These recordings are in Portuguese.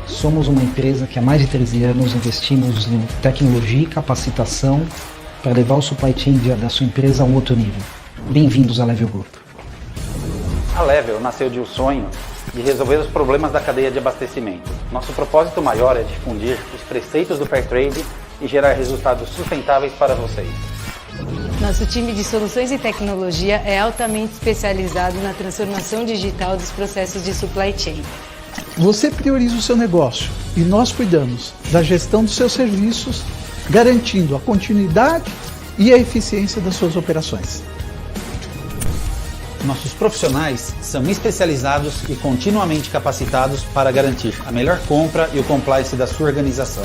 Somos uma empresa que há mais de 13 anos investimos em tecnologia e capacitação para levar o supply chain da sua empresa a um outro nível. Bem-vindos à Level Group. A Level nasceu de um sonho de resolver os problemas da cadeia de abastecimento. Nosso propósito maior é difundir os preceitos do Fair Trade e gerar resultados sustentáveis para vocês. Nosso time de soluções e tecnologia é altamente especializado na transformação digital dos processos de supply chain. Você prioriza o seu negócio e nós cuidamos da gestão dos seus serviços, garantindo a continuidade e a eficiência das suas operações. Nossos profissionais são especializados e continuamente capacitados para garantir a melhor compra e o compliance da sua organização.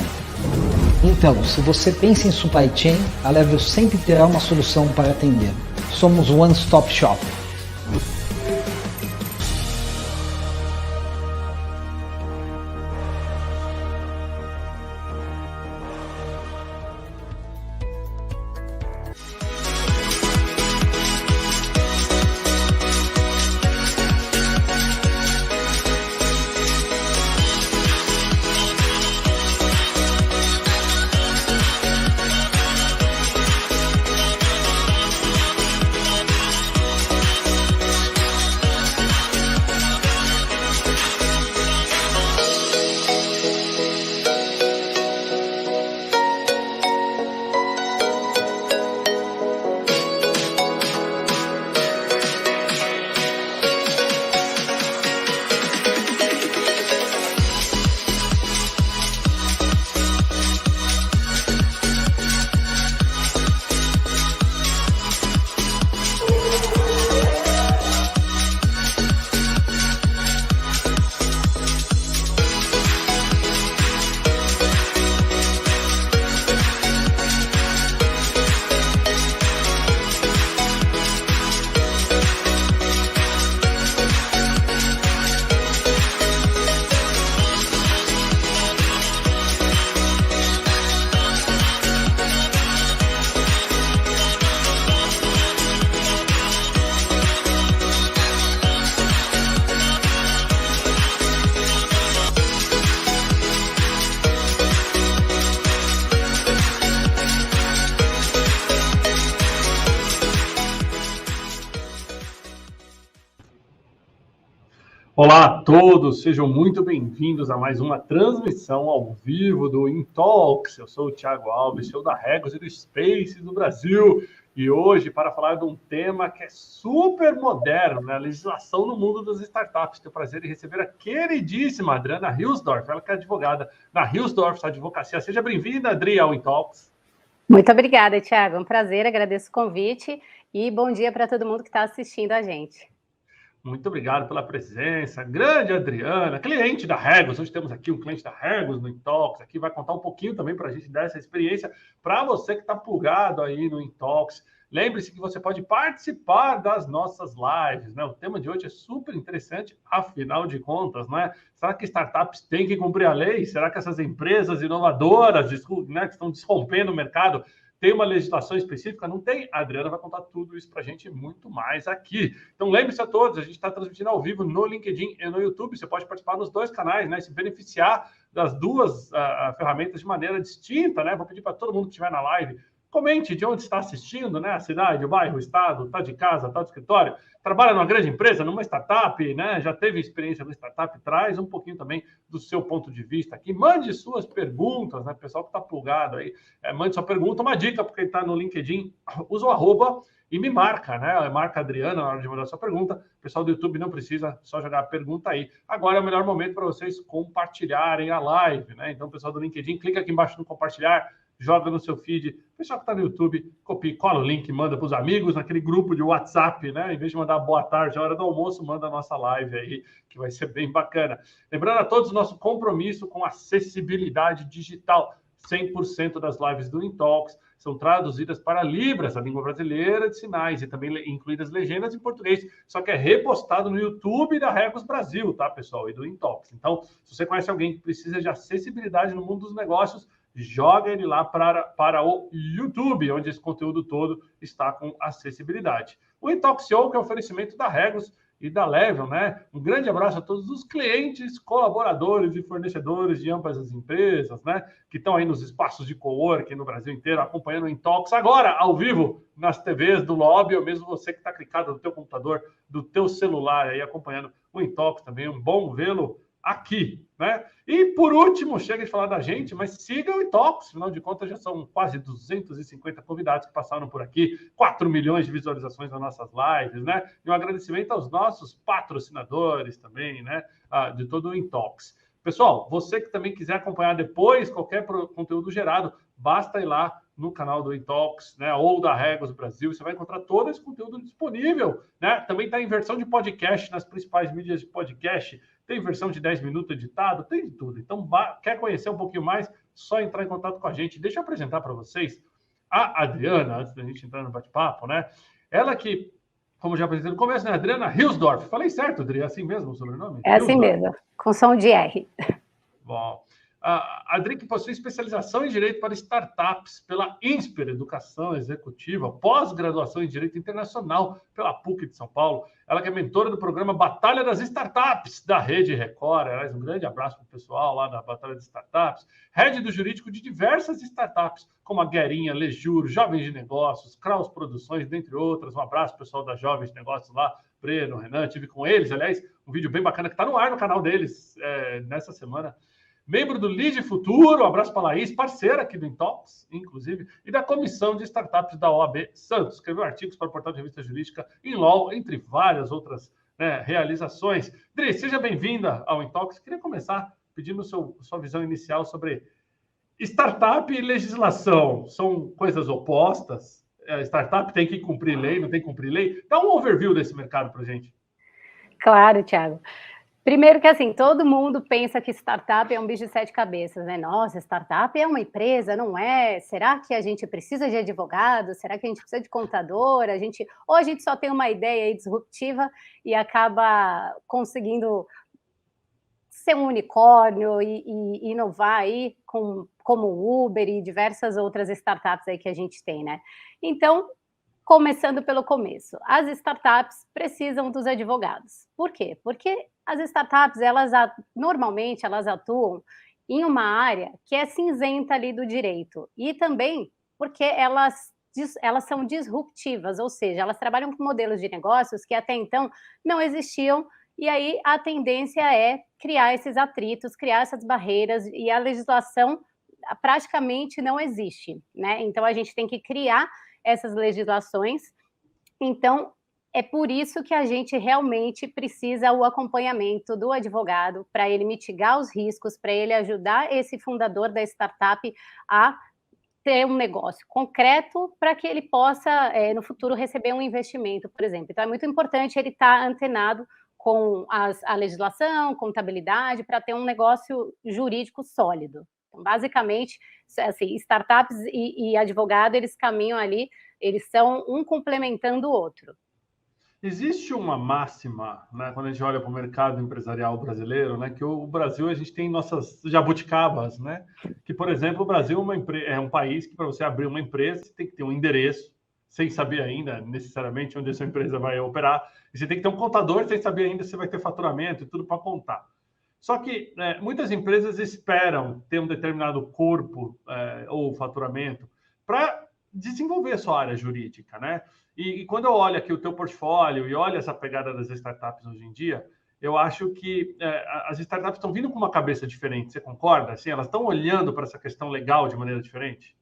Então, se você pensa em supply chain, a Level sempre terá uma solução para atender. Somos o One Stop Shop. Olá a todos, sejam muito bem-vindos a mais uma transmissão ao vivo do Intalks. Eu sou o Thiago Alves, CEO da Regos e do Spaces do Brasil. E hoje, para falar de um tema que é super moderno, né? A legislação no mundo das startups. Tenho o prazer de receber a queridíssima Adriana Hilsdorf, ela que é advogada na Hilsdorf Advocacia. Seja bem-vinda, Adri, ao Intalks. Muito obrigada, Thiago. É um prazer, agradeço o convite e bom dia para todo mundo que está assistindo a gente. Muito obrigado pela presença. Grande Adriana, cliente da Regos. Hoje temos aqui um cliente da Regos no Intalks. Aqui vai contar um pouquinho também para a gente dar essa experiência para você que está plugado aí no Intalks. Lembre-se que você pode participar das nossas lives, né? O tema de hoje é super interessante, afinal de contas, né? Será que startups têm que cumprir a lei? Será que essas empresas inovadoras, né, que estão desrompendo o mercado, tem uma legislação específica? Não tem? A Adriana vai contar tudo isso para a gente e muito mais aqui. Então, lembre-se a todos, a gente está transmitindo ao vivo no LinkedIn e no YouTube. Você pode participar nos dois canais, né? Se beneficiar das duas ferramentas de maneira distinta, né? Vou pedir para todo mundo que estiver na live, comente de onde está assistindo, né? A cidade, o bairro, o estado, está de casa, está do escritório, trabalha numa grande empresa, numa startup, né? Já teve experiência no startup, traz um pouquinho também do seu ponto de vista aqui. Mande suas perguntas, né? Pessoal que está plugado aí, mande sua pergunta. Uma dica, porque está no LinkedIn, usa o arroba e me marca, né? Marca a Adriana na hora de mandar sua pergunta. O pessoal do YouTube não precisa só jogar a pergunta aí. Agora é o melhor momento para vocês compartilharem a live, né? Então, pessoal do LinkedIn, clica aqui embaixo no compartilhar, joga no seu feed. O pessoal que está no YouTube, copia, cola o link, manda para os amigos, naquele grupo de WhatsApp, né? Em vez de mandar boa tarde, a hora do almoço, manda a nossa live aí, que vai ser bem bacana. Lembrando a todos o nosso compromisso com acessibilidade digital. 100% das lives do Intalks são traduzidas para Libras, a língua brasileira de sinais, e também incluídas legendas em português, só que é repostado no YouTube da Regos Brasil, tá, pessoal? E do Intalks. Então, se você conhece alguém que precisa de acessibilidade no mundo dos negócios, joga ele lá para o YouTube, onde esse conteúdo todo está com acessibilidade. O Intoxiou, que é o oferecimento da Regos e da Level, né? Um grande abraço a todos os clientes, colaboradores e fornecedores de ambas as empresas, né? Que estão aí nos espaços de coworking no Brasil inteiro, acompanhando o Intox agora, ao vivo, nas TVs do Lobby, ou mesmo você que está clicado no teu computador, do teu celular aí, acompanhando o Intox também. Um bom vê-lo aqui, né? E, por último, chega de falar da gente, mas siga o Intox, afinal de contas, já são quase 250 convidados que passaram por aqui, 4 milhões de visualizações nas nossas lives, né? E um agradecimento aos nossos patrocinadores também, né? De todo o Intox. Pessoal, você que também quiser acompanhar depois qualquer conteúdo gerado, basta ir lá no canal do Intox, né, ou da Regos Brasil, você vai encontrar todo esse conteúdo disponível, né? Também está em versão de podcast nas principais mídias de podcast, tem versão de 10 minutos editado, tem de tudo. Então, quer conhecer um pouquinho mais, só entrar em contato com a gente. Deixa eu apresentar para vocês a Adriana, antes da gente entrar no bate-papo, né? Ela que, como já apresentei no começo, né? Adriana Hilsdorf. Falei certo, Adri? É assim mesmo o sobrenome? É assim mesmo, com som de R. Bom, a Adri que possui especialização em Direito para Startups pela INSPER, Educação Executiva, pós-graduação em Direito Internacional pela PUC de São Paulo. Ela que é mentora do programa Batalha das Startups da Rede Record. Aliás, um grande abraço para o pessoal lá da Batalha das Startups. Head do jurídico de diversas startups, como a Guerinha, Lejuro, Jovens de Negócios, Kraus Produções, dentre outras. Um abraço pessoal da Jovens de Negócios lá, Breno, Renan, tive com eles. Aliás, um vídeo bem bacana que está no ar no canal deles nessa semana. Membro do Lead Futuro, um abraço para a Laís, parceira aqui do Intox, inclusive, e da Comissão de Startups da OAB Santos. Escreveu artigos para o portal de revista jurídica em LOL, entre várias outras realizações. Dri, seja bem-vinda ao Intox. Queria começar pedindo sua visão inicial sobre startup e legislação. São coisas opostas? Startup tem que cumprir lei, não tem que cumprir lei? Dá um overview desse mercado para a gente. Claro, Thiago. Primeiro que, assim, todo mundo pensa que startup é um bicho de 7 cabeças, né? Nossa, startup é uma empresa, não é? Será que a gente precisa de advogado? Será que a gente precisa de contador? Ou a gente só tem uma ideia aí disruptiva e acaba conseguindo ser um unicórnio e inovar aí como o Uber e diversas outras startups aí que a gente tem, né? Então, começando pelo começo, as startups precisam dos advogados. Por quê? Porque as startups, normalmente, elas atuam em uma área que é cinzenta ali do direito. E também porque elas são disruptivas, ou seja, elas trabalham com modelos de negócios que até então não existiam, e aí a tendência é criar esses atritos, criar essas barreiras, e a legislação praticamente não existe, né? Então, a gente tem que criar essas legislações. Então, é por isso que a gente realmente precisa o acompanhamento do advogado para ele mitigar os riscos, para ele ajudar esse fundador da startup a ter um negócio concreto para que ele possa, no futuro, receber um investimento, por exemplo. Então, é muito importante ele estar antenado com a legislação, contabilidade, para ter um negócio jurídico sólido. Então, basicamente, assim, startups e advogado, eles caminham ali, eles são um complementando o outro. Existe uma máxima, né, quando a gente olha para o mercado empresarial brasileiro, né, que o Brasil, a gente tem nossas jabuticabas, né? Que, por exemplo, o Brasil é um país que, para você abrir uma empresa, você tem que ter um endereço, sem saber ainda necessariamente onde a sua empresa vai operar, e você tem que ter um contador sem saber ainda se vai ter faturamento e tudo para contar. Só que muitas empresas esperam ter um determinado corpo ou faturamento para desenvolver a sua área jurídica, né? E quando eu olho aqui o teu portfólio e olho essa pegada das startups hoje em dia, eu acho que as startups estão vindo com uma cabeça diferente. Você concorda? Assim, elas estão olhando para essa questão legal de maneira diferente?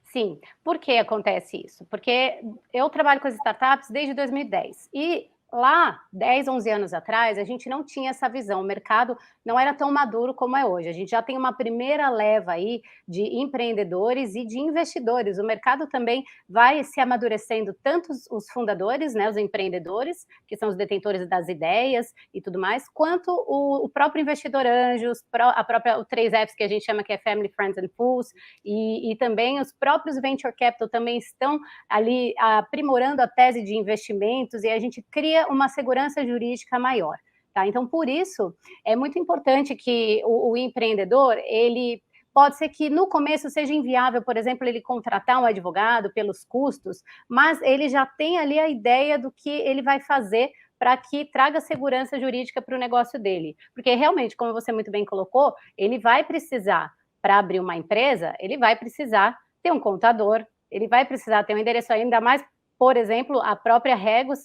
Sim. Por que acontece isso? Porque eu trabalho com as startups desde 2010 e lá, 10, 11 anos atrás, a gente não tinha essa visão, o mercado não era tão maduro como é hoje, a gente já tem uma primeira leva aí de empreendedores e de investidores, o mercado também vai se amadurecendo, tanto os fundadores, né, os empreendedores, que são os detentores das ideias e tudo mais, quanto o próprio investidor anjo, o 3Fs, que a gente chama que é Family, Friends and Fools, e também os próprios Venture Capital também estão ali aprimorando a tese de investimentos, e a gente cria uma segurança jurídica maior, tá? Então, por isso, é muito importante que o empreendedor, ele pode ser que no começo seja inviável, por exemplo, ele contratar um advogado pelos custos, mas ele já tem ali a ideia do que ele vai fazer para que traga segurança jurídica para o negócio dele. Porque realmente, como você muito bem colocou, ele vai precisar, para abrir uma empresa, ele vai precisar ter um contador, ele vai precisar ter um endereço, ainda mais, por exemplo, a própria Regus,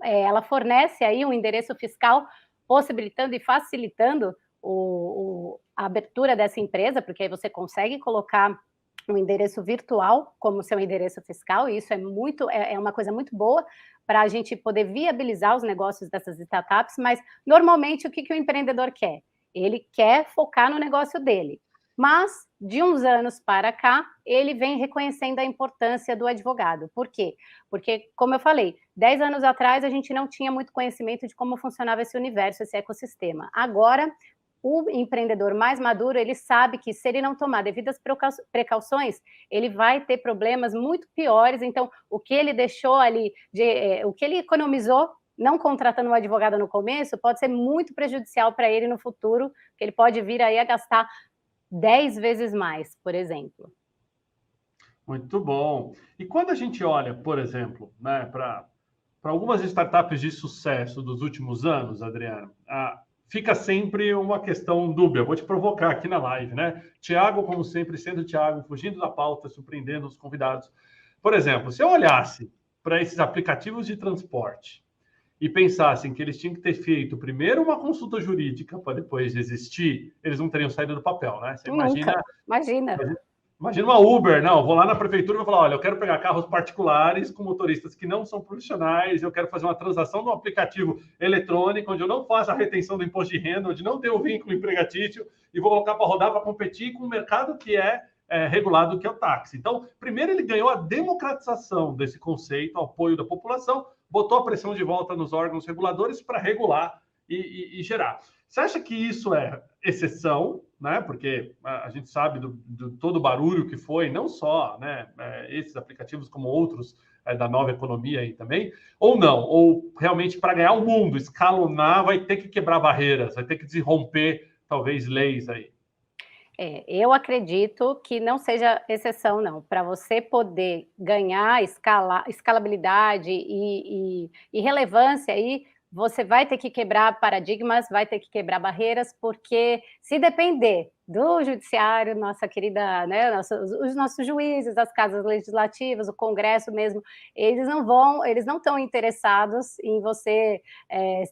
ela fornece aí um endereço fiscal, possibilitando e facilitando a abertura dessa empresa, porque aí você consegue colocar um endereço virtual como seu endereço fiscal, e isso é uma coisa muito boa para a gente poder viabilizar os negócios dessas startups, mas normalmente o que o empreendedor quer? Ele quer focar no negócio dele. Mas, de uns anos para cá, ele vem reconhecendo a importância do advogado. Por quê? Porque, como eu falei, 10 anos atrás a gente não tinha muito conhecimento de como funcionava esse universo, esse ecossistema. Agora, o empreendedor mais maduro, ele sabe que se ele não tomar devidas precauções, ele vai ter problemas muito piores. Então, o que ele deixou ali, o que ele economizou não contratando um advogado no começo, pode ser muito prejudicial para ele no futuro, que ele pode vir aí a gastar 10 vezes mais, por exemplo. Muito bom. E quando a gente olha, por exemplo, né, para algumas startups de sucesso dos últimos anos, Adriana, fica sempre uma questão dúbia. Vou te provocar aqui na live, né? Tiago, como sempre, sendo Tiago, fugindo da pauta, surpreendendo os convidados. Por exemplo, se eu olhasse para esses aplicativos de transporte e pensassem que eles tinham que ter feito primeiro uma consulta jurídica para depois existir, eles não teriam saído do papel, né? Você imagina uma Uber, não, vou lá na prefeitura e vou falar, olha, eu quero pegar carros particulares com motoristas que não são profissionais, eu quero fazer uma transação no aplicativo eletrônico, onde eu não faço a retenção do imposto de renda, onde não tenho o vínculo empregatício, e vou colocar para rodar, para competir com o mercado que é regulado, que é o táxi. Então, primeiro ele ganhou a democratização desse conceito, o apoio da população, botou a pressão de volta nos órgãos reguladores para regular e gerar. Você acha que isso é exceção, né? Porque a gente sabe do todo o barulho que foi, não só, né, esses aplicativos, como outros da nova economia aí também, ou não? Ou realmente para ganhar o mundo, escalonar, vai ter que quebrar barreiras, vai ter que desromper, talvez, leis aí? Eu acredito que não seja exceção, não. Para você poder ganhar escalabilidade e relevância aí, você vai ter que quebrar paradigmas, vai ter que quebrar barreiras, porque se depender do judiciário, nossa querida, né, os nossos juízes, as casas legislativas, o Congresso mesmo, eles não estão interessados em você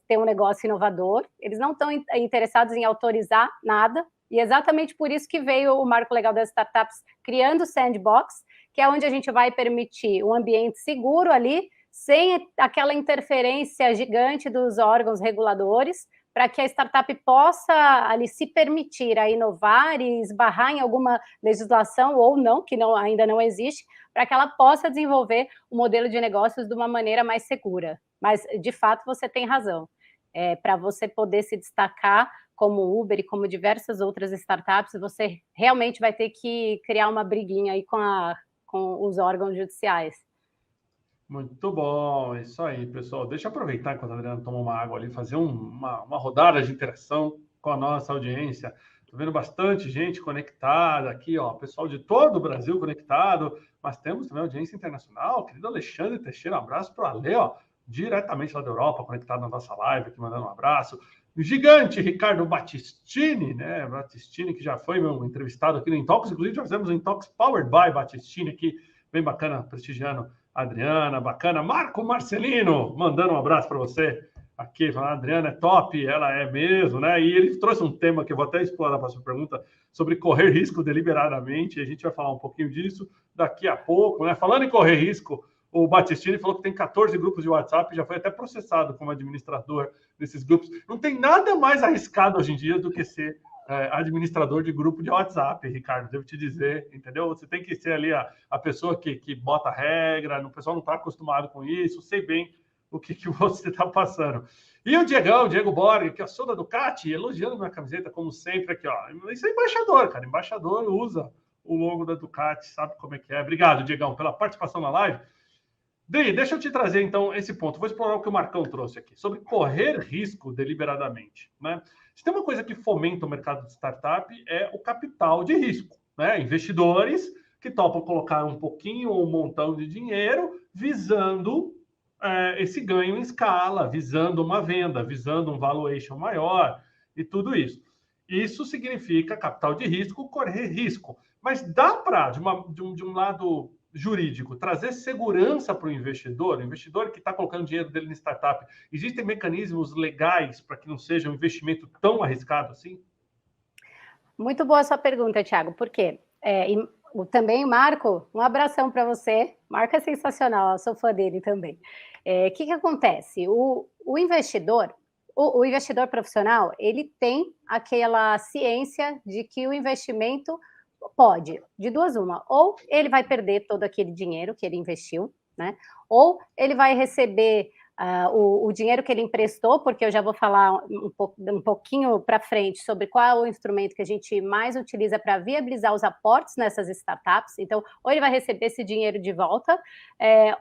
ter um negócio inovador, eles não estão interessados em autorizar nada, e exatamente por isso que veio o Marco Legal das Startups criando o Sandbox, que é onde a gente vai permitir um ambiente seguro ali, sem aquela interferência gigante dos órgãos reguladores, para que a startup possa ali se permitir a inovar e esbarrar em alguma legislação ou não, que ainda não existe, para que ela possa desenvolver o modelo de negócios de uma maneira mais segura. Mas, de fato, você tem razão. Para você poder se destacar como Uber e como diversas outras startups, você realmente vai ter que criar uma briguinha aí com os órgãos judiciais. Muito bom, é isso aí, pessoal. Deixa eu aproveitar enquanto a Adriana toma uma água ali, fazer uma rodada de interação com a nossa audiência. Estou vendo bastante gente conectada aqui, ó, pessoal de todo o Brasil conectado, mas temos também audiência internacional. Querido Alexandre Teixeira, um abraço para o Ale, ó, diretamente lá da Europa, conectado na nossa live, aqui mandando um abraço. O gigante Ricardo Battistini, né? Battistini, que já foi meu entrevistado aqui no Intox, inclusive já fizemos o Intox Powered by Battistini aqui, bem bacana, prestigiando a Adriana, bacana. Marco Marcelino, mandando um abraço para você aqui, falando, a Adriana é top, ela é mesmo, né? E ele trouxe um tema que eu vou até explorar para a sua pergunta, sobre correr risco deliberadamente, e a gente vai falar um pouquinho disso daqui a pouco, né? Falando em correr risco, o Battistini falou que tem 14 grupos de WhatsApp, já foi até processado como administrador desses grupos. Não tem nada mais arriscado hoje em dia do que ser administrador de grupo de WhatsApp, Ricardo, devo te dizer, entendeu? Você tem que ser ali a pessoa que bota regra, o pessoal não está acostumado com isso, sei bem o que você está passando. E o Diego Borg, que é a Soda Ducati, elogiando minha camiseta, como sempre, aqui, ó. Isso é embaixador, cara, embaixador usa o logo da Ducati, sabe como é que é. Obrigado, Diegão, pela participação na live. Dri, deixa eu te trazer, então, esse ponto. Vou explorar o que o Marcão trouxe aqui, sobre correr risco deliberadamente, né? Se tem uma coisa que fomenta o mercado de startup, é o capital de risco, né? Investidores que topam colocar um pouquinho ou um montão de dinheiro visando esse ganho em escala, visando uma venda, visando um valuation maior e tudo isso. Isso significa capital de risco, correr risco. Mas dá para, de um lado jurídico, trazer segurança para o investidor que está colocando dinheiro dele na startup? Existem mecanismos legais para que não seja um investimento tão arriscado assim? Muito boa a sua pergunta, Thiago, por quê? Também, Marco, um abração para você. Marco é sensacional, eu sou fã dele também. O que acontece? O investidor profissional, ele tem aquela ciência de que o investimento pode, de duas uma, ou ele vai perder todo aquele dinheiro que ele investiu, né? Ou ele vai receber o dinheiro que ele emprestou, porque eu já vou falar um pouquinho para frente sobre qual é o instrumento que a gente mais utiliza para viabilizar os aportes nessas startups. Então, ou ele vai receber esse dinheiro de volta,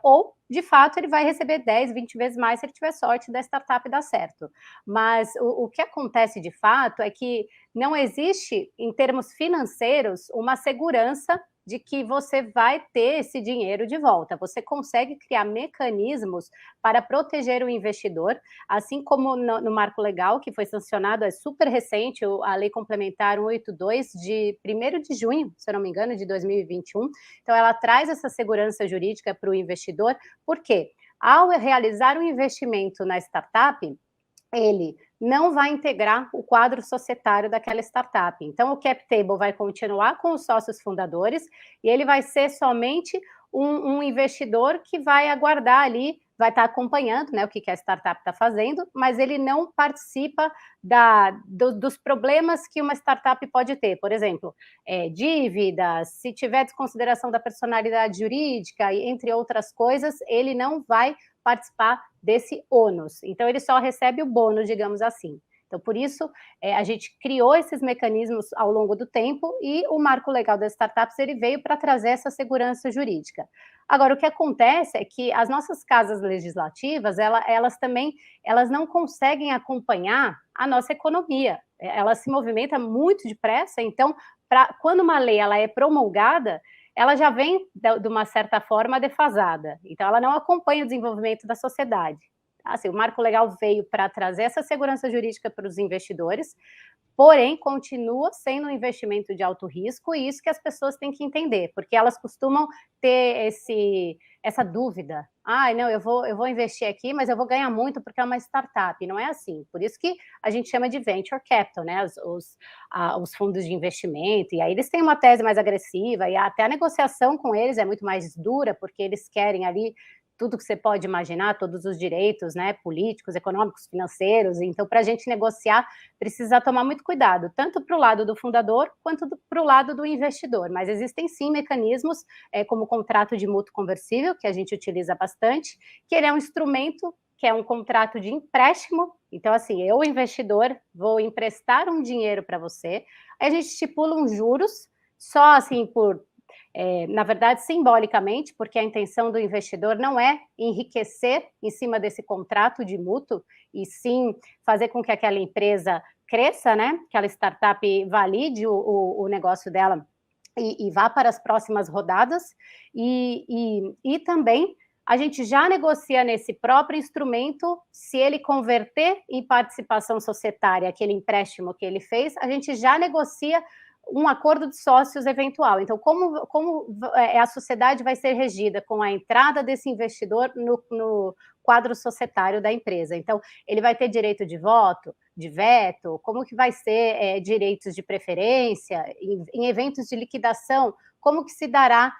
ou, de fato, ele vai receber 10, 20 vezes mais se ele tiver sorte da startup dar certo. Mas o que acontece, de fato, é que não existe, em termos financeiros, uma segurança de que você vai ter esse dinheiro de volta. Você consegue criar mecanismos para proteger o investidor, assim como no marco legal, que foi sancionado, é super recente, a Lei Complementar 182, de 1º de junho, se eu não me engano, de 2021. Então, ela traz essa segurança jurídica para o investidor, porque ao realizar um investimento na startup, ele não vai integrar o quadro societário daquela startup. Então, o cap table vai continuar com os sócios fundadores e ele vai ser somente um investidor que vai aguardar ali, vai estar acompanhando, né, o que a startup está fazendo, mas ele não participa dos problemas que uma startup pode ter. Por exemplo, dívidas, se tiver desconsideração da personalidade jurídica, entre outras coisas, ele não vai participar desse ônus. Então, ele só recebe o bônus, digamos assim. Então, por isso, a gente criou esses mecanismos ao longo do tempo e o marco legal das startups ele veio para trazer essa segurança jurídica. Agora, o que acontece é que as nossas casas legislativas, elas não conseguem acompanhar a nossa economia. Ela se movimenta muito depressa, então, quando uma lei ela é promulgada, ela já vem, de uma certa forma, defasada. Então, ela não acompanha o desenvolvimento da sociedade. Assim, o marco legal veio para trazer essa segurança jurídica para os investidores, porém, continua sendo um investimento de alto risco, e isso que as pessoas têm que entender, porque elas costumam ter essa dúvida. Não, eu vou investir aqui, mas eu vou ganhar muito porque é uma startup. Não é assim. Por isso que a gente chama de venture capital, né? Os fundos de investimento, e aí eles têm uma tese mais agressiva, e até a negociação com eles é muito mais dura, porque eles querem ali tudo que você pode imaginar, todos os direitos, né, políticos, econômicos, financeiros. Então, para a gente negociar, precisa tomar muito cuidado, tanto para o lado do fundador, quanto para o lado do investidor. Mas existem, sim, mecanismos, como o contrato de mútuo conversível, que a gente utiliza bastante, que ele é um instrumento, que é um contrato de empréstimo. Então, assim, eu, investidor, vou emprestar um dinheiro para você, aí a gente estipula uns juros, só assim na verdade, simbolicamente, porque a intenção do investidor não é enriquecer em cima desse contrato de mútuo, e sim fazer com que aquela empresa cresça, né? Aquela startup valide o negócio dela e vá para as próximas rodadas, e também a gente já negocia nesse próprio instrumento, se ele converter em participação societária aquele empréstimo que ele fez, a gente já negocia um acordo de sócios eventual. Então, como a sociedade vai ser regida com a entrada desse investidor no quadro societário da empresa? Então, ele vai ter direito de voto, de veto, como que vai ser direitos de preferência, em eventos de liquidação, como que se dará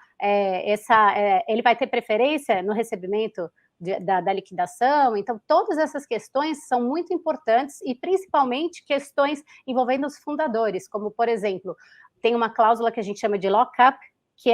ele vai ter preferência no recebimento da liquidação. Então, todas essas questões são muito importantes, e principalmente questões envolvendo os fundadores, como, por exemplo, tem uma cláusula que a gente chama de lock-up, que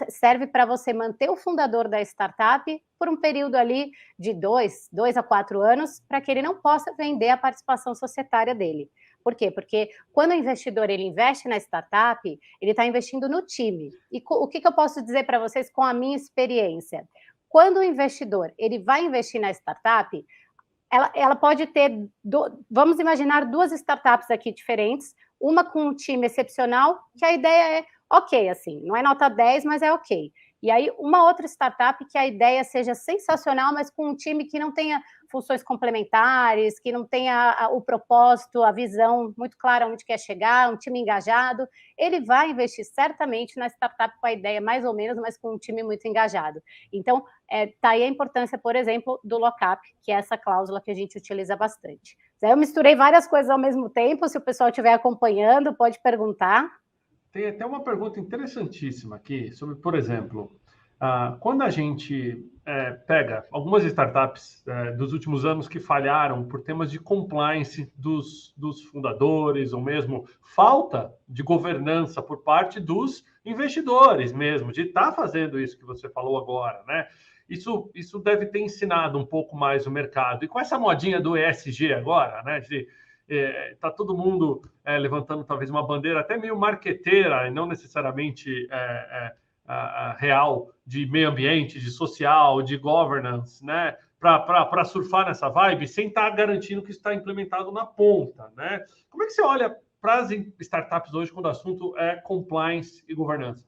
serve para você manter o fundador da startup por um período ali de 2 a 4 anos, para que ele não possa vender a participação societária dele. Por quê? Porque quando o investidor ele investe na startup, ele está investindo no time. E o que eu posso dizer para vocês com a minha experiência? quando o investidor ele vai investir na startup, ela pode ter, vamos imaginar 2 startups aqui diferentes, uma com um time excepcional, que a ideia é ok, assim, não é nota 10, mas é ok. E aí, uma outra startup que a ideia seja sensacional, mas com um time que não tenha funções complementares, que não tenha o propósito, a visão muito clara onde quer chegar, um time engajado, ele vai investir certamente na startup com a ideia mais ou menos, mas com um time muito engajado. Então, tá aí a importância, por exemplo, do lock-up, que é essa cláusula que a gente utiliza bastante. Eu misturei várias coisas ao mesmo tempo, se o pessoal estiver acompanhando, pode perguntar. Tem até uma pergunta interessantíssima aqui sobre, por exemplo, quando a gente pega algumas startups dos últimos anos que falharam por temas de compliance dos fundadores, ou mesmo falta de governança por parte dos investidores mesmo, de estar fazendo isso que você falou agora, né? Isso deve ter ensinado um pouco mais o mercado. E com essa modinha do ESG agora, né? Está todo mundo levantando talvez uma bandeira até meio marqueteira e não necessariamente real de meio ambiente, de social, de governance, né? Para surfar nessa vibe sem estar garantindo que está implementado na ponta, né? Como é que você olha para as startups hoje quando o assunto é compliance e governança?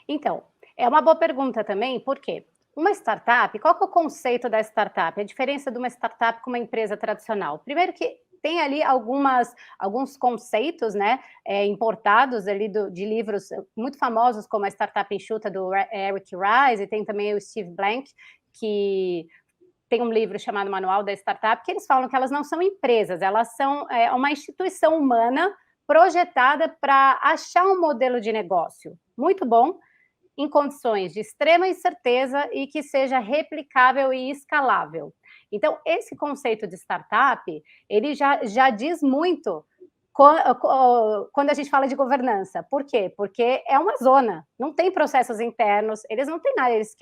Então, é uma boa pergunta também, por quê? Uma startup, qual que é o conceito da startup? A diferença de uma startup com uma empresa tradicional? Primeiro que tem ali alguns conceitos, né, importados ali de livros muito famosos, como a Startup Enxuta, do Eric Ries, e tem também o Steve Blank, que tem um livro chamado Manual da Startup, que eles falam que elas não são empresas, elas são uma instituição humana projetada para achar um modelo de negócio muito bom, em condições de extrema incerteza e que seja replicável e escalável. Então, esse conceito de startup, ele já diz muito quando a gente fala de governança. Por quê? Porque é uma zona, não tem processos internos, eles não têm nada, eles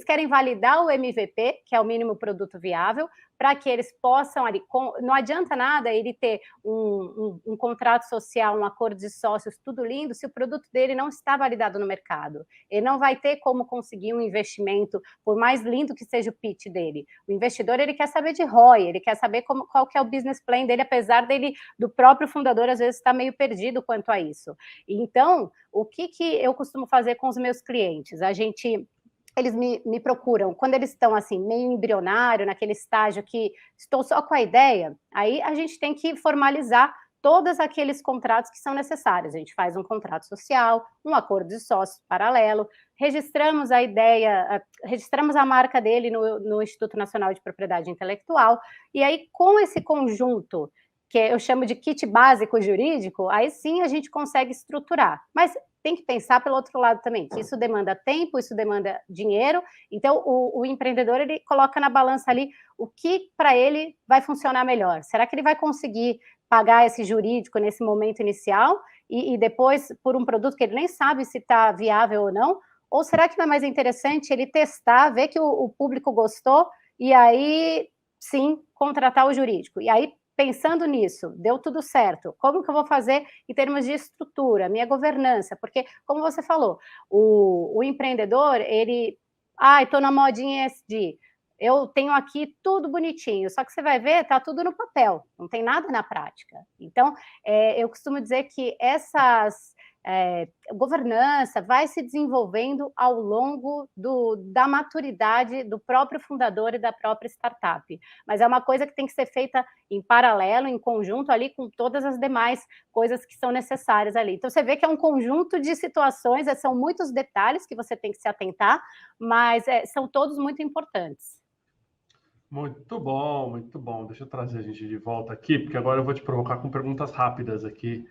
querem validar o MVP, que é o mínimo produto viável, para que eles possam ali, não adianta nada ele ter um contrato social, um acordo de sócios, tudo lindo, se o produto dele não está validado no mercado. Ele não vai ter como conseguir um investimento, por mais lindo que seja o pitch dele. O investidor, ele quer saber de ROI, ele quer saber qual que é o business plan dele, apesar do próprio fundador, às vezes, estar meio perdido quanto a isso. Então, o que eu costumo fazer com os meus clientes? Eles me procuram, quando eles estão assim, meio embrionário, naquele estágio que estou só com a ideia, aí a gente tem que formalizar todos aqueles contratos que são necessários. A gente faz um contrato social, um acordo de sócios paralelo, registramos a ideia, registramos a marca dele no Instituto Nacional de Propriedade Intelectual, e aí com esse conjunto, que eu chamo de kit básico jurídico, aí sim a gente consegue estruturar. Mas tem que pensar pelo outro lado também, que isso demanda tempo, isso demanda dinheiro, então o empreendedor, ele coloca na balança ali o que para ele vai funcionar melhor. Será que ele vai conseguir pagar esse jurídico nesse momento inicial e depois por um produto que ele nem sabe se está viável ou não? Ou será que não é mais interessante ele testar, ver que o público gostou e aí sim contratar o jurídico? E aí, pensando nisso, deu tudo certo, como que eu vou fazer em termos de estrutura, minha governança? Porque, como você falou, o empreendedor, ele... estou na modinha ESG, eu tenho aqui tudo bonitinho, só que você vai ver, está tudo no papel, não tem nada na prática. Então, eu costumo dizer que governança vai se desenvolvendo ao longo da maturidade do próprio fundador e da própria startup, mas é uma coisa que tem que ser feita em paralelo, em conjunto ali com todas as demais coisas que são necessárias ali. Então você vê que é um conjunto de situações, são muitos detalhes que você tem que se atentar, mas são todos muito importantes. Muito bom, muito bom. Deixa eu trazer a gente de volta aqui, porque agora eu vou te provocar com perguntas rápidas aqui.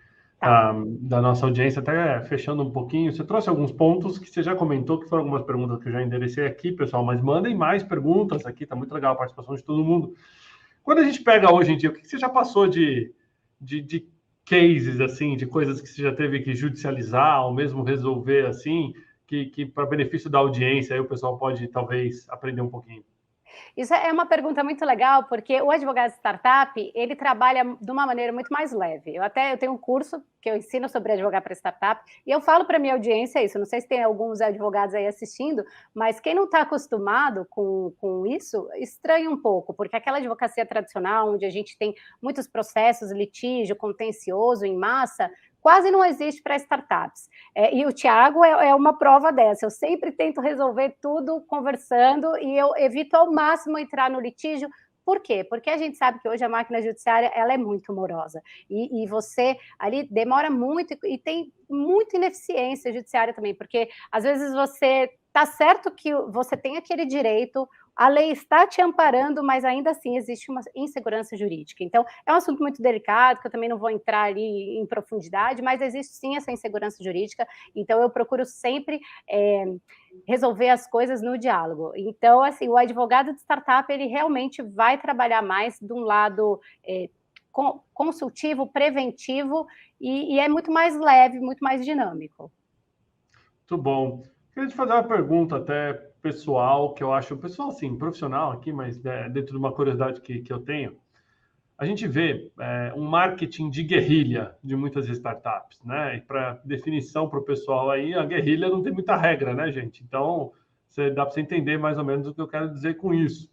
Da nossa audiência, até fechando um pouquinho, você trouxe alguns pontos que você já comentou, que foram algumas perguntas que eu já enderecei aqui, pessoal, mas mandem mais perguntas aqui, tá muito legal a participação de todo mundo. Quando a gente pega hoje em dia, o que você já passou de cases, assim, de coisas que você já teve que judicializar, ou mesmo resolver, assim, que para benefício da audiência, aí o pessoal pode, talvez, aprender um pouquinho? Isso é uma pergunta muito legal, porque o advogado startup, ele trabalha de uma maneira muito mais leve. Eu tenho um curso que eu ensino sobre advogar para startup, e eu falo para a minha audiência isso, não sei se tem alguns advogados aí assistindo, mas quem não está acostumado com isso, estranha um pouco, porque aquela advocacia tradicional, onde a gente tem muitos processos, litígio, contencioso em massa, quase não existe para startups. E o Thiago é uma prova dessa. Eu sempre tento resolver tudo conversando e eu evito ao máximo entrar no litígio. Por quê? Porque a gente sabe que hoje a máquina judiciária ela é muito morosa. E você ali demora muito e tem muita ineficiência judiciária também, porque às vezes você está certo que você tem aquele direito, a lei está te amparando, mas ainda assim existe uma insegurança jurídica. Então, é um assunto muito delicado, que eu também não vou entrar ali em profundidade, mas existe sim essa insegurança jurídica, então eu procuro sempre resolver as coisas no diálogo. Então, assim, o advogado de startup, ele realmente vai trabalhar mais de um lado consultivo, preventivo, e é muito mais leve, muito mais dinâmico. Muito bom. Queria te fazer uma pergunta até pessoal, que eu acho, pessoal, assim, profissional aqui, mas dentro de uma curiosidade que eu tenho. A gente vê um marketing de guerrilha de muitas startups, né? E para definição para o pessoal aí, a guerrilha não tem muita regra, né, gente? Então, dá para você entender mais ou menos o que eu quero dizer com isso.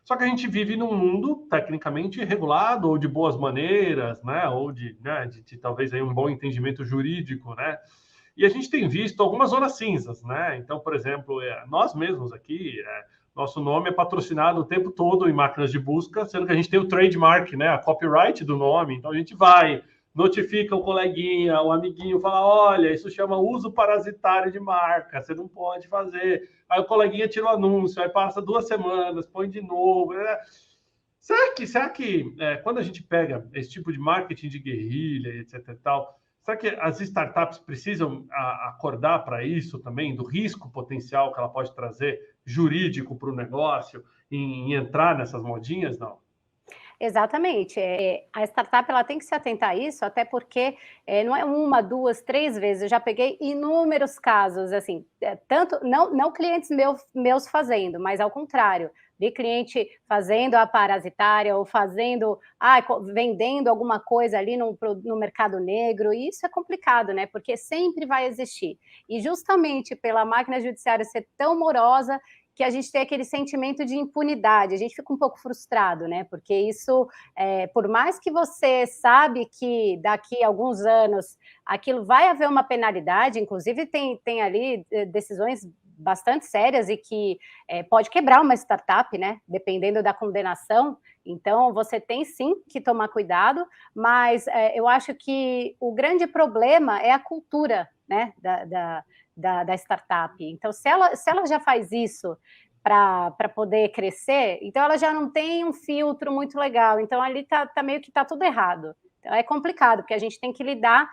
Só que a gente vive num mundo tecnicamente regulado, ou de boas maneiras, né? Ou de talvez aí um bom entendimento jurídico, né? E a gente tem visto algumas zonas cinzas, né? Então, por exemplo, nós mesmos aqui, nosso nome é patrocinado o tempo todo em máquinas de busca, sendo que a gente tem o trademark, né? A copyright do nome. Então, a gente vai, notifica o coleguinha, o amiguinho, fala, olha, isso chama uso parasitário de marca, você não pode fazer. Aí o coleguinha tira o anúncio, aí passa 2 semanas, põe de novo. Será que quando a gente pega esse tipo de marketing de guerrilha, etc e tal, será que as startups precisam acordar para isso também, do risco potencial que ela pode trazer jurídico para o negócio, em entrar nessas modinhas? Não. Exatamente. A startup ela tem que se atentar a isso, até porque não é 1, 2, 3 vezes. Eu já peguei inúmeros casos, assim, tanto não clientes meus fazendo, mas ao contrário, de cliente fazendo a parasitária ou vendendo alguma coisa ali no mercado negro, e isso é complicado, né? Porque sempre vai existir. E justamente pela máquina judiciária ser tão morosa, que a gente tem aquele sentimento de impunidade, a gente fica um pouco frustrado, né? Porque isso, por mais que você sabe que daqui a alguns anos aquilo vai haver uma penalidade, inclusive tem ali decisões bastante sérias e que pode quebrar uma startup, né? Dependendo da condenação. Então, você tem sim que tomar cuidado, mas eu acho que o grande problema é a cultura, né? Da startup. Então, se ela já faz isso para poder crescer, então ela já não tem um filtro muito legal. Então, ali tá meio que está tudo errado. Então, é complicado, porque a gente tem que lidar,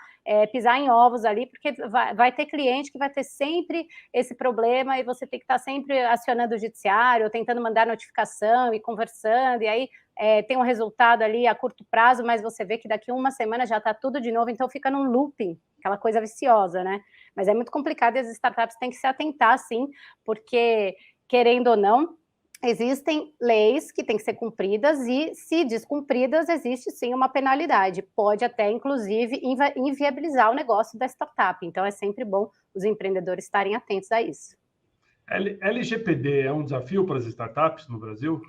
pisar em ovos ali, porque vai ter cliente que vai ter sempre esse problema e você tem que estar sempre acionando o judiciário, ou tentando mandar notificação e conversando, e aí tem um resultado ali a curto prazo, mas você vê que daqui 1 semana já está tudo de novo, então fica num looping, aquela coisa viciosa, né? Mas é muito complicado e as startups têm que se atentar, sim, porque, querendo ou não, existem leis que têm que ser cumpridas e, se descumpridas, existe sim uma penalidade. Pode até, inclusive, inviabilizar o negócio da startup. Então, é sempre bom os empreendedores estarem atentos a isso. LGPD é um desafio para as startups no Brasil?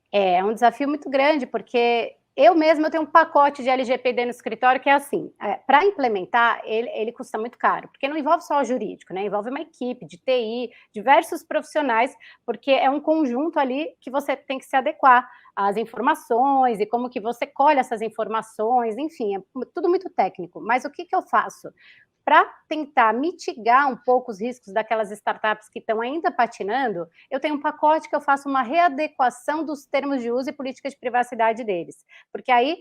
É um desafio muito grande, porque eu mesma tenho um pacote de LGPD no escritório que é assim, para implementar, ele custa muito caro, porque não envolve só o jurídico, né? Envolve uma equipe de TI, diversos profissionais, porque é um conjunto ali que você tem que se adequar às informações e como que você colhe essas informações, enfim, é tudo muito técnico. Mas o que eu faço? Para tentar mitigar um pouco os riscos daquelas startups que estão ainda patinando, eu tenho um pacote que eu faço uma readequação dos termos de uso e política de privacidade deles, porque aí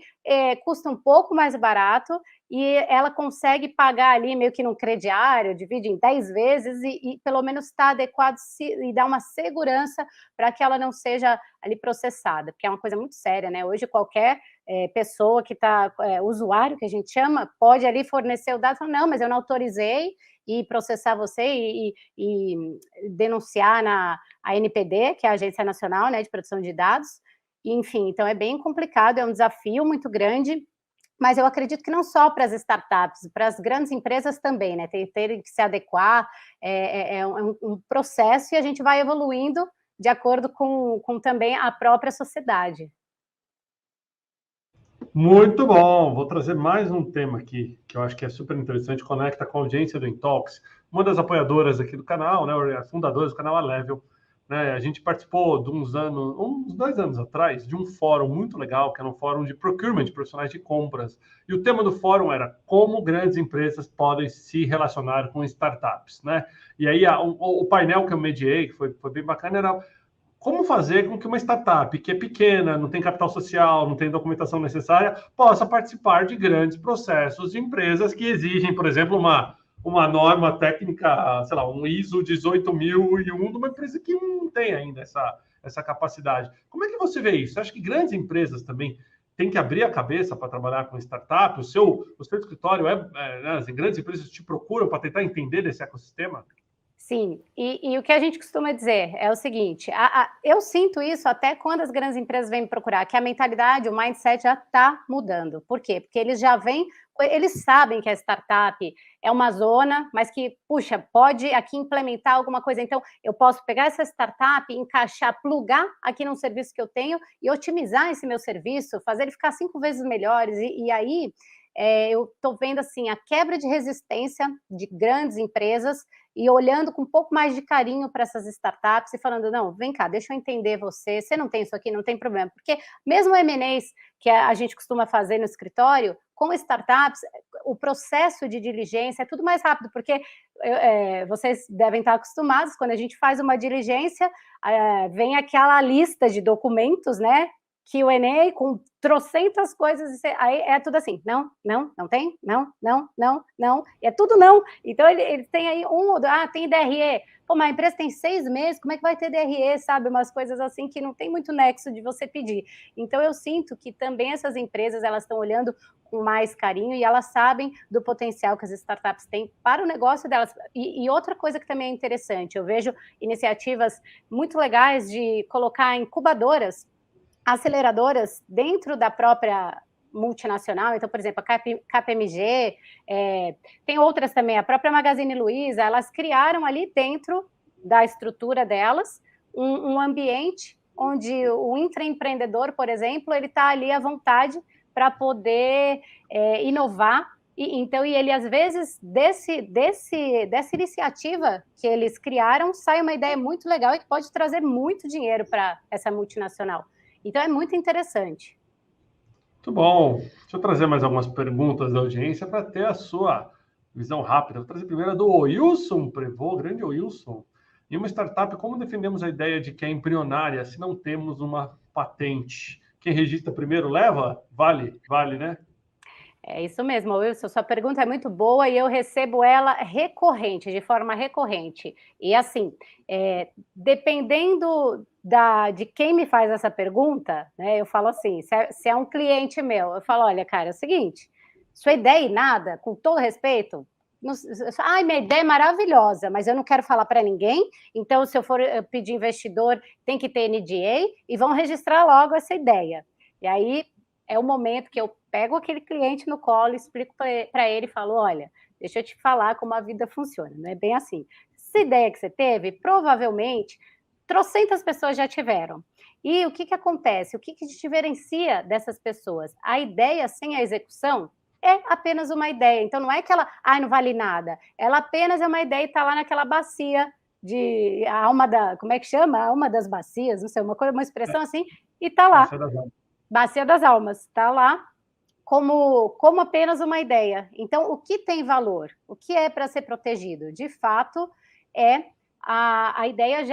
custa um pouco mais barato e ela consegue pagar ali meio que num crediário, divide em 10 vezes e pelo menos está adequado e dá uma segurança para que ela não seja ali processada, porque é uma coisa muito séria, né? Hoje qualquer pessoa que está, usuário que a gente chama, pode ali fornecer o dado e falar, não, mas eu não autorizei, e processar você e denunciar na ANPD, que é a Agência Nacional, né, de Proteção de Dados, enfim, então é bem complicado, é um desafio muito grande, mas eu acredito que não só para as startups, para as grandes empresas também, né, terem que se adequar, um processo e a gente vai evoluindo de acordo com também a própria sociedade. Muito bom! Vou trazer mais um tema aqui, que eu acho que é super interessante, conecta com a audiência do Intox, uma das apoiadoras aqui do canal, né, fundadoras do canal Alevel, né, a gente participou de uns 2 anos atrás, de um fórum muito legal, que era um fórum de procurement, de profissionais de compras, e o tema do fórum era como grandes empresas podem se relacionar com startups, né, e aí o painel que eu mediei, que foi bem bacana, era como fazer com que uma startup que é pequena, não tem capital social, não tem documentação necessária, possa participar de grandes processos de empresas que exigem, por exemplo, uma norma técnica, sei lá, um ISO 18001 de uma empresa que não tem ainda essa capacidade. Como é que você vê isso? Você acha que grandes empresas também têm que abrir a cabeça para trabalhar com startup? O seu escritório né, as grandes empresas te procuram para tentar entender desse ecossistema? Sim, e o que a gente costuma dizer é o seguinte, eu sinto isso até quando as grandes empresas vêm me procurar, que a mentalidade, o mindset já está mudando. Por quê? Porque eles já vêm, eles sabem que a startup é uma zona, mas que, puxa, pode aqui implementar alguma coisa. Então, eu posso pegar essa startup, encaixar, plugar aqui num serviço que eu tenho e otimizar esse meu serviço, fazer ele ficar 5 vezes melhores. E aí, eu estou vendo assim a quebra de resistência de grandes empresas e olhando com um pouco mais de carinho para essas startups e falando, não, vem cá, deixa eu entender você não tem isso aqui, não tem problema, porque mesmo o M&As que a gente costuma fazer no escritório, com startups, o processo de diligência é tudo mais rápido, porque vocês devem estar acostumados, quando a gente faz uma diligência, vem aquela lista de documentos, né, Q&A com trocentas coisas, aí é tudo assim, não tem, não, é tudo não. Então, ele tem aí tem DRE, pô, mas a empresa tem 6 meses, como é que vai ter DRE, sabe? Umas coisas assim que não tem muito nexo de você pedir. Então, eu sinto que também essas empresas, elas estão olhando com mais carinho e elas sabem do potencial que as startups têm para o negócio delas. E outra coisa que também é interessante, eu vejo iniciativas muito legais de colocar incubadoras, aceleradoras dentro da própria multinacional, então, por exemplo, a KPMG, tem outras também, a própria Magazine Luiza, elas criaram ali dentro da estrutura delas um ambiente onde o intraempreendedor, por exemplo, ele está ali à vontade para poder inovar, e ele, às vezes, dessa iniciativa que eles criaram, sai uma ideia muito legal e que pode trazer muito dinheiro para essa multinacional. Então, é muito interessante. Muito bom. Deixa eu trazer mais algumas perguntas da audiência para ter a sua visão rápida. Vou trazer primeiro a do Wilson Prevô, grande Wilson. Em uma startup, como defendemos a ideia de que é embrionária se não temos uma patente? Quem registra primeiro leva? Vale, né? É isso mesmo, Wilson, sua pergunta é muito boa e eu recebo ela de forma recorrente. E assim, dependendo de quem me faz essa pergunta, né, eu falo assim, se é um cliente meu, eu falo, olha, cara, é o seguinte, sua ideia e nada, com todo respeito, minha ideia é maravilhosa, mas eu não quero falar para ninguém, então se eu for pedir investidor, tem que ter NDA e vão registrar logo essa ideia. E aí é o momento que eu pego aquele cliente no colo, explico para ele e falo, olha, deixa eu te falar como a vida funciona, não é bem assim. Essa ideia que você teve, provavelmente, trocentas pessoas já tiveram. E o que acontece? O que te diferencia dessas pessoas? A ideia sem a execução é apenas uma ideia. Então, não é que ela, não vale nada. Ela apenas é uma ideia e está lá naquela bacia a alma como é que chama? A alma das bacias, não sei, uma expressão assim, e está lá. Bacia das almas, está lá como apenas uma ideia. Então, o que tem valor? O que é para ser protegido? De fato, é a ideia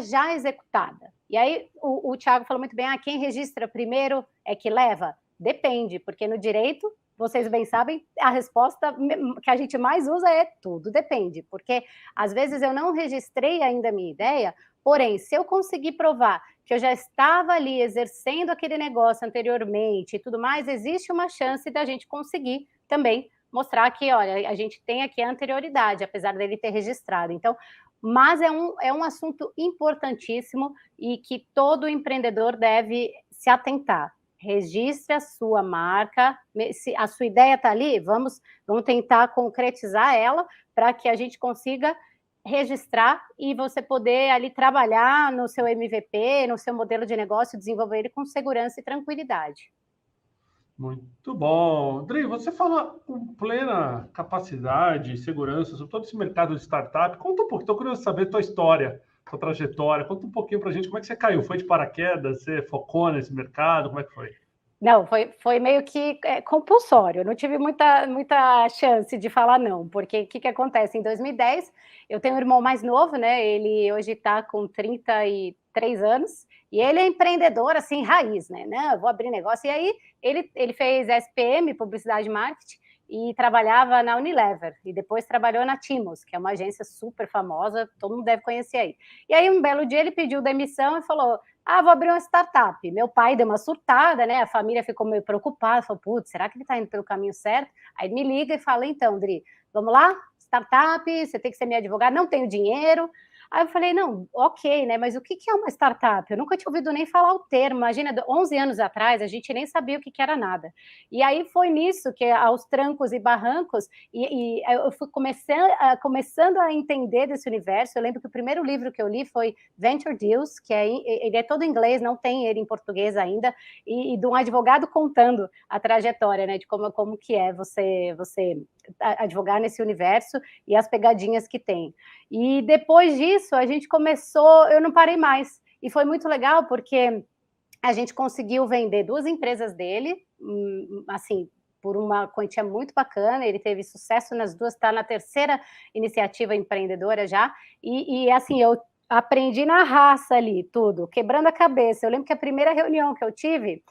já executada. E aí, o Thiago falou muito bem, quem registra primeiro é que leva? Depende, porque no direito, vocês bem sabem, a resposta que a gente mais usa é tudo depende, porque às vezes eu não registrei ainda a minha ideia, porém, se eu conseguir provar que eu já estava ali exercendo aquele negócio anteriormente e tudo mais, existe uma chance da gente conseguir também mostrar que, olha, a gente tem aqui a anterioridade, apesar dele ter registrado. Então, mas é um assunto importantíssimo e que todo empreendedor deve se atentar. Registre a sua marca, se a sua ideia está ali, vamos tentar concretizar ela para que a gente consiga registrar e você poder ali trabalhar no seu MVP, no seu modelo de negócio, desenvolver ele com segurança e tranquilidade. Muito bom. Dri, você fala com plena capacidade e segurança sobre todo esse mercado de startup. Conta um pouco, estou curioso de saber a tua história, tua trajetória. Conta um pouquinho para a gente como é que você caiu. Foi de paraquedas? Você focou nesse mercado? Como é que foi? Não, foi meio que compulsório, eu não tive muita chance de falar não, porque o que acontece? Em 2010, eu tenho um irmão mais novo, né? Ele hoje está com 33 anos, e ele é empreendedor, assim, raiz, né? Não, eu vou abrir negócio. E aí, ele fez SPM, Publicidade e Marketing, e trabalhava na Unilever, e depois trabalhou na Timos, que é uma agência super famosa, todo mundo deve conhecer aí. E aí, um belo dia, ele pediu demissão e falou: vou abrir uma startup. Meu pai deu uma surtada, né? A família ficou meio preocupada, falou: putz, será que ele está indo pelo caminho certo? Aí me liga e fala: então, Dri, vamos lá? Startup, você tem que ser minha advogada, não tenho dinheiro. Aí eu falei: não, ok, né? Mas o que é uma startup? Eu nunca tinha ouvido nem falar o termo. Imagina, 11 anos atrás, a gente nem sabia o que era nada. E aí foi nisso que, aos trancos e barrancos, e eu fui começando a entender desse universo. Eu lembro que o primeiro livro que eu li foi Venture Deals, que ele é todo em inglês, não tem ele em português ainda, e de um advogado contando a trajetória, né? De como que é você advogar nesse universo e as pegadinhas que tem. E depois disso, a gente começou, eu não parei mais. E foi muito legal, porque a gente conseguiu vender 2 empresas dele, assim, por uma quantia muito bacana, ele teve sucesso nas 2, está na 3ª iniciativa empreendedora já, e assim, eu aprendi na raça ali, tudo, quebrando a cabeça. Eu lembro que a primeira reunião que eu tive,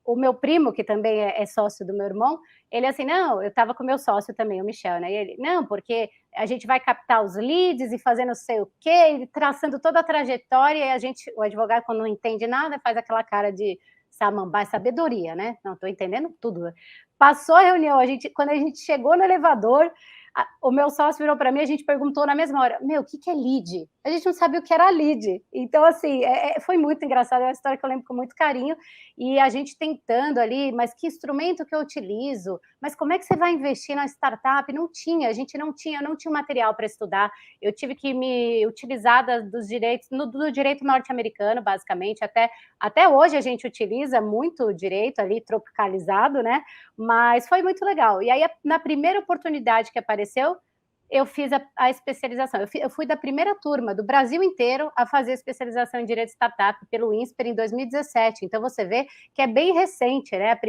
o meu primo, que também é sócio do meu irmão, ele assim, não, eu estava com o meu sócio também, o Michel, né? E ele, não, porque a gente vai captar os leads e fazer não sei o quê, traçando toda a trajetória, e o advogado, quando não entende nada, faz aquela cara de samambaia, sabedoria, né? Não, estou entendendo tudo. Passou a reunião, quando a gente chegou no elevador, o meu sócio virou para mim, a gente perguntou na mesma hora: meu, o que é lead? A gente não sabia o que era lead. Então, assim, foi muito engraçado, é uma história que eu lembro com muito carinho, e a gente tentando ali, mas que instrumento que eu utilizo? Mas como é que você vai investir na startup? Não tinha, eu não tinha material para estudar, eu tive que me utilizar dos direitos, do direito norte-americano, basicamente, até hoje a gente utiliza muito o direito ali, tropicalizado, né? Mas foi muito legal. E aí, na primeira oportunidade que apareceu, eu fiz a especialização. Eu fui da primeira turma do Brasil inteiro a fazer especialização em Direito Startup pelo INSPER em 2017. Então, você vê que é bem recente, né? A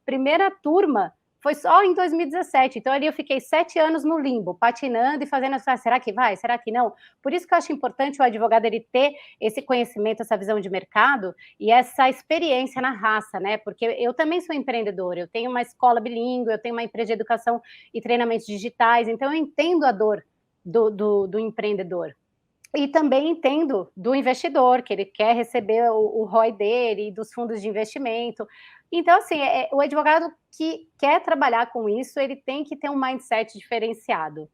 primeira turma foi só em 2017. Então, ali eu fiquei 7 anos no limbo, patinando e fazendo assim, será que vai? Será que não? Por isso que eu acho importante o advogado ele ter esse conhecimento, essa visão de mercado e essa experiência na raça, né? Porque eu também sou empreendedora, eu tenho uma escola bilíngue, eu tenho uma empresa de educação e treinamentos digitais, então eu entendo a dor do empreendedor. E também entendo do investidor, que ele quer receber o ROI dele e dos fundos de investimento. Então, assim, o advogado que quer trabalhar com isso, ele tem que ter um mindset diferenciado.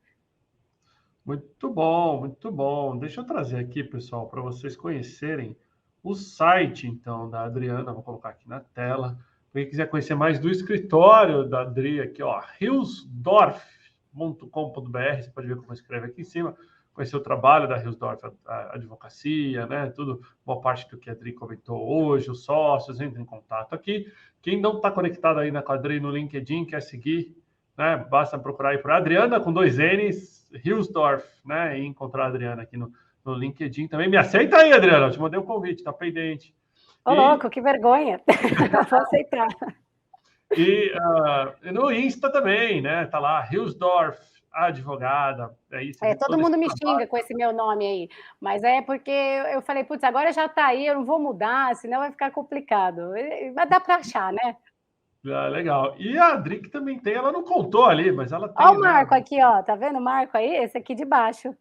Muito bom, muito bom. Deixa eu trazer aqui, pessoal, para vocês conhecerem o site, então, da Adriana. Vou colocar aqui na tela. Quem quiser conhecer mais do escritório da Adri, aqui, ó, hillsdorf.com.br, você pode ver como escreve aqui em cima. Conhecer o trabalho da Hillsdorf, a advocacia, né? Tudo, boa parte do que a Adri comentou hoje, os sócios, entrem em contato aqui. Quem não está conectado ainda com a Adri no LinkedIn, quer seguir, né? Basta procurar aí por Adriana com 2 N's, Hillsdorf, né? E encontrar a Adriana aqui no LinkedIn também. Me aceita aí, Adriana, eu te mandei um convite, tá pendente. Ô, louco, que vergonha. Vou aceitar. E no Insta também, né? Tá lá, Hillsdorf, advogada. É isso. Todo mundo me xinga com esse meu nome aí, mas é porque eu falei, putz, agora já tá aí, eu não vou mudar, senão vai ficar complicado. Mas dá para achar, né? Legal. E a Adri que também tem, ela não contou ali, mas ela tem. Olha o Marco aqui, ó, tá vendo o Marco aí? Esse aqui de baixo.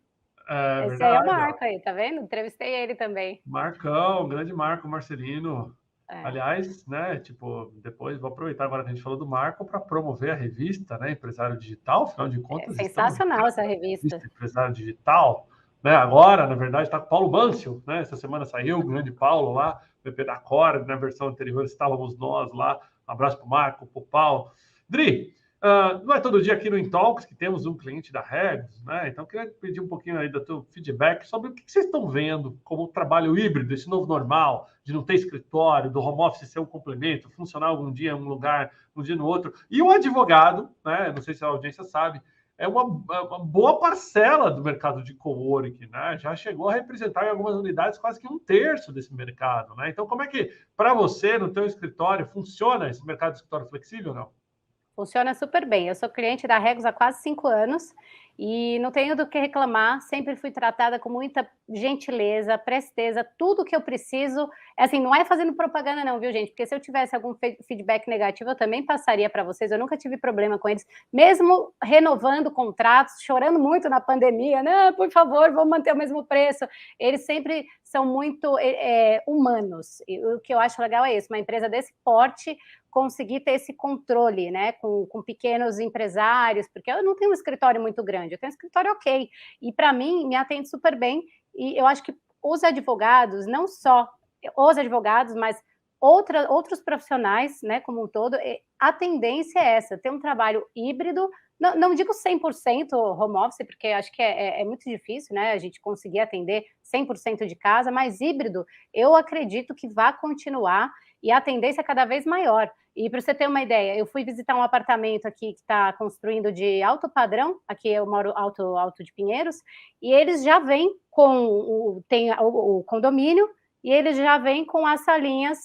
É Esse aí é o verdade, Marco aí, tá vendo? Entrevistei ele também. Marcão, grande Marco Marcelino. É. Aliás, né, tipo, depois vou aproveitar agora que a gente falou do Marco para promover a revista, né, Empresário Digital, afinal de contas, É sensacional essa revista. Empresário Digital, né, agora, na verdade, está com o Paulo Mâncio, né, essa semana saiu o grande Paulo lá, VP da Core, na versão anterior estávamos nós lá, um abraço para o Marco, para o Paulo. Dri, não é todo dia aqui no Intalks que temos um cliente da Regos, né? Então, eu queria pedir um pouquinho aí do teu feedback sobre o que vocês estão vendo como trabalho híbrido, esse novo normal, de não ter escritório, do home office ser um complemento, funcionar algum dia em um lugar, um dia no outro. E o advogado, né? Não sei se a audiência sabe, é uma boa parcela do mercado de coworking, né? Já chegou a representar em algumas unidades quase que 1/3 desse mercado, né? Então, como é que, para você, no teu escritório, funciona esse mercado de escritório flexível, não? Funciona super bem. Eu sou cliente da Regos há quase 5 anos e não tenho do que reclamar. Sempre fui tratada com muita gentileza, presteza, tudo que eu preciso. Assim, não é fazendo propaganda não, viu, gente? Porque se eu tivesse algum feedback negativo, eu também passaria para vocês. Eu nunca tive problema com eles, mesmo renovando contratos, chorando muito na pandemia. Não, por favor, vamos manter o mesmo preço. Eles sempre são muito humanos. E o que eu acho legal é isso, uma empresa desse porte conseguir ter esse controle, né, com pequenos empresários, porque eu não tenho um escritório muito grande, eu tenho um escritório ok, e para mim, me atende super bem, e eu acho que os advogados, não só os advogados, mas outros profissionais, né, como um todo, a tendência é essa, ter um trabalho híbrido, não digo 100% home office, porque acho que é muito difícil, né, a gente conseguir atender 100% de casa, mas híbrido, eu acredito que vai continuar, e a tendência é cada vez maior. E para você ter uma ideia, eu fui visitar um apartamento aqui que está construindo de alto padrão, aqui eu moro Alto de Pinheiros, e eles já vêm com o condomínio, e eles já vêm com as salinhas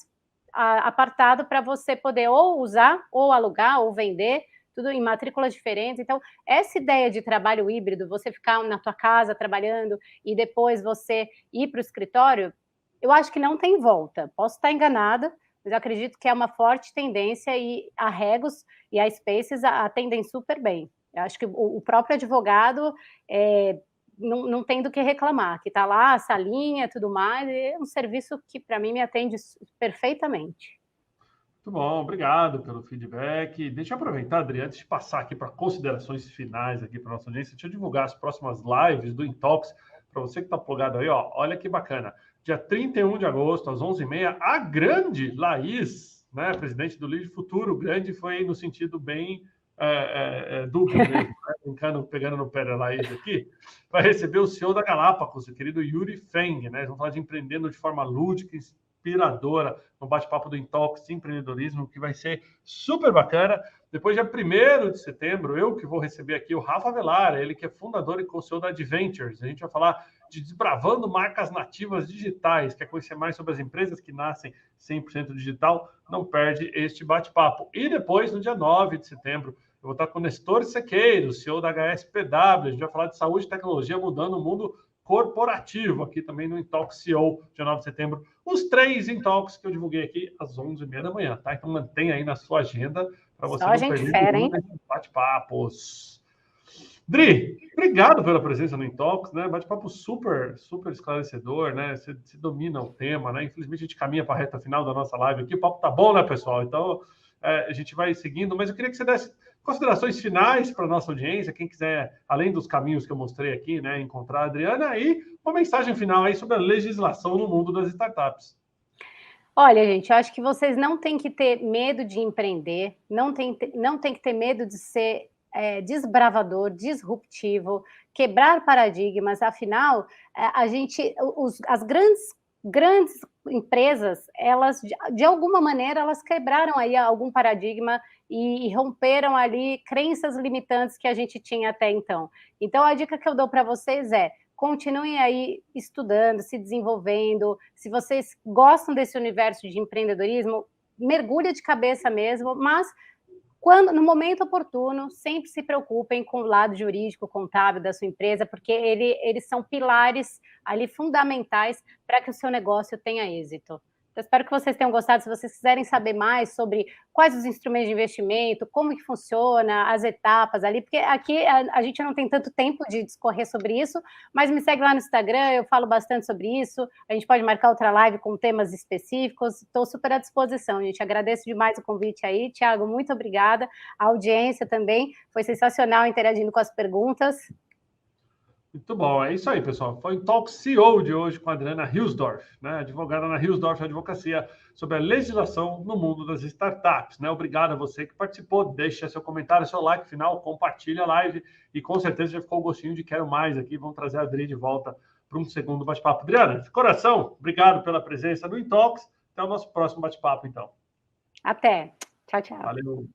apartado para você poder ou usar, ou alugar, ou vender, tudo em matrículas diferentes. Então, essa ideia de trabalho híbrido, você ficar na tua casa trabalhando e depois você ir para o escritório, eu acho que não tem volta. Posso estar enganada, mas eu acredito que é uma forte tendência e a Regos e a Spaces atendem super bem. Eu acho que o próprio advogado não tem do que reclamar, que está lá, a salinha, tudo mais, é um serviço que para mim me atende perfeitamente. Muito bom, obrigado pelo feedback. Deixa eu aproveitar, Adri, antes de passar aqui para considerações finais aqui para a nossa audiência, deixa eu divulgar as próximas lives do Intalks para você que está plugado aí, ó. Olha que bacana. Dia 31 de agosto, às 11h30, a grande Laís, né, presidente do Lead Futuro, grande foi no sentido bem dúbio mesmo, né? Brincando, pegando no pé da Laís aqui, vai receber o CEO da Galápagos, o querido Yuri Feng, né? Vamos falar de empreendendo de forma lúdica, inspiradora, no bate-papo do Intalks de empreendedorismo, que vai ser super bacana. Depois, dia 1º de setembro, eu que vou receber aqui o Rafa Velar, ele que é fundador e co-CEO da Adventures. A gente vai falar de desbravando marcas nativas digitais. Quer conhecer mais sobre as empresas que nascem 100% digital? Não perde este bate-papo. E depois, no dia 9 de setembro, eu vou estar com o Nestor Sequeiro, CEO da HSPW. A gente vai falar de saúde e tecnologia mudando o mundo corporativo, aqui também no Intalks CEO, dia 9 de setembro. Os 3 Intalks que eu divulguei aqui às 11h30 da manhã, tá? Então mantenha aí na sua agenda para você não perder fera, hein? bate-papos. Dri, obrigado pela presença no Intalks, né? Bate-papo super esclarecedor, né? Você domina o tema, né? Infelizmente a gente caminha para a reta final da nossa live aqui. O papo tá bom, né, pessoal? Então a gente vai seguindo, mas eu queria que você desse considerações finais para a nossa audiência, quem quiser, além dos caminhos que eu mostrei aqui, né, encontrar a Adriana, e uma mensagem final aí sobre a legislação no mundo das startups. Olha, gente, eu acho que vocês não têm que ter medo de empreender, não tem que ter medo de ser desbravador, disruptivo, quebrar paradigmas. Afinal, as grandes empresas, elas, de alguma maneira, elas quebraram aí algum paradigma e romperam ali crenças limitantes que a gente tinha até então. Então, a dica que eu dou para vocês é: continuem aí estudando, se desenvolvendo. Se vocês gostam desse universo de empreendedorismo, mergulha de cabeça mesmo, mas no momento oportuno, sempre se preocupem com o lado jurídico, contábil da sua empresa, porque eles são pilares ali fundamentais para que o seu negócio tenha êxito. Eu espero que vocês tenham gostado. Se vocês quiserem saber mais sobre quais os instrumentos de investimento, como que funciona, as etapas ali, porque aqui a gente não tem tanto tempo de discorrer sobre isso, mas me segue lá no Instagram, eu falo bastante sobre isso. A gente pode marcar outra live com temas específicos. Estou super à disposição, gente. Agradeço demais o convite aí. Thiago, muito obrigada. A audiência também foi sensacional interagindo com as perguntas. Muito bom, é isso aí, pessoal. Foi o Talk CEO de hoje com a Adriana Hilsdorf, né? Advogada na Hilsdorf Advocacia, sobre a legislação no mundo das startups, né? Obrigado a você que participou. Deixa seu comentário, seu like final, compartilha a live e com certeza já ficou o gostinho de quero mais aqui. Vamos trazer a Adri de volta para um segundo bate-papo. Adriana, de coração, obrigado pela presença no Intox. Até o nosso próximo bate-papo, então. Até. Tchau, tchau. Valeu.